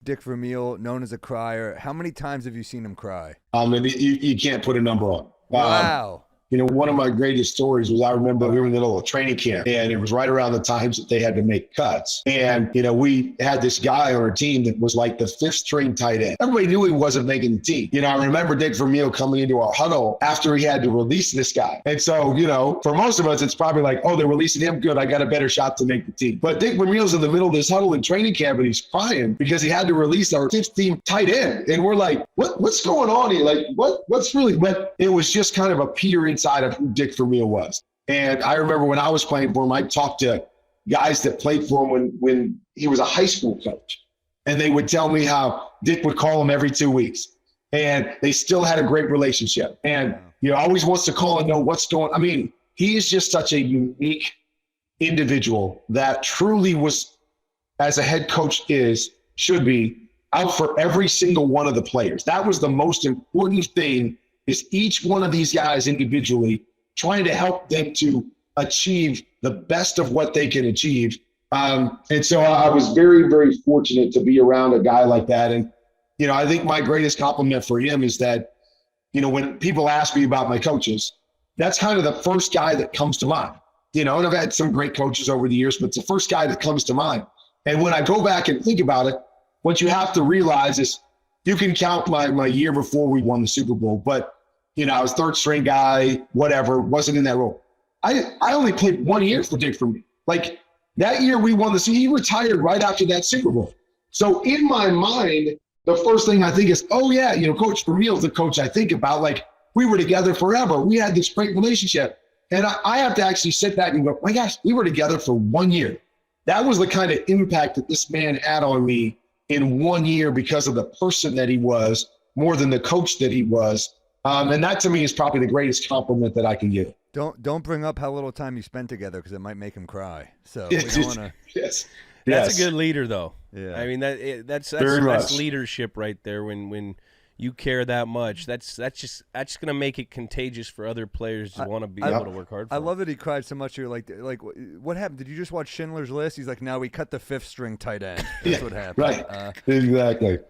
Dick Vermeil, known as a crier. How many times have you seen him cry? And you can't put a number on. Wow. One of my greatest stories was I remember we were in the middle of training camp, and it was right around the times that they had to make cuts. And, we had this guy on our team that was like the fifth string tight end. Everybody knew he wasn't making the team. I remember Dick Vermeil coming into our huddle after he had to release this guy. And so, for most of us, it's probably like, oh, they're releasing him. Good. I got a better shot to make the team. But Dick Vermeil's in the middle of this huddle in training camp, and he's crying because he had to release our fifth team tight end. And we're like, what's going on here? Like, what's really, but it was just kind of a peer inside of who Dick Vermeil was. And I remember when I was playing for him, I talked to guys that played for him when he was a high school coach. And they would tell me how Dick would call him every 2 weeks. And they still had a great relationship. And, always wants to call and know what's going on. I mean, he is just such a unique individual that truly was, as a head coach should be, out for every single one of the players. That was the most important thing, is each one of these guys individually trying to help them to achieve the best of what they can achieve. And so I was very, very fortunate to be around a guy like that. And, I think my greatest compliment for him is that, when people ask me about my coaches, that's kind of the first guy that comes to mind. And I've had some great coaches over the years, but it's the first guy that comes to mind. And when I go back and think about it, what you have to realize is you can count my year before we won the Super Bowl, but I was third string guy, whatever, wasn't in that role. I only played 1 year for Dick Vermeil. Like that year we won he retired right after that Super Bowl. So in my mind, the first thing I think is, oh yeah, Coach Vermeil's the coach I think about. Like we were together forever. We had this great relationship. And I have to actually sit back and go, my gosh, we were together for 1 year. That was the kind of impact that this man had on me in 1 year because of the person that he was, more than the coach that he was. And that to me is probably the greatest compliment that I can give. Don't bring up how little time you spent together because it might make him cry. So we don't want to. Yes. That's a good leader, though. Yeah. I mean that's much. leadership right there. When you care that much, that's just gonna make it contagious for other players to want to be able to work hard for. I love that he cried so much. You're like, what happened? Did you just watch Schindler's List? He's like, now we cut the fifth string tight end. That's what happened. Right. Exactly.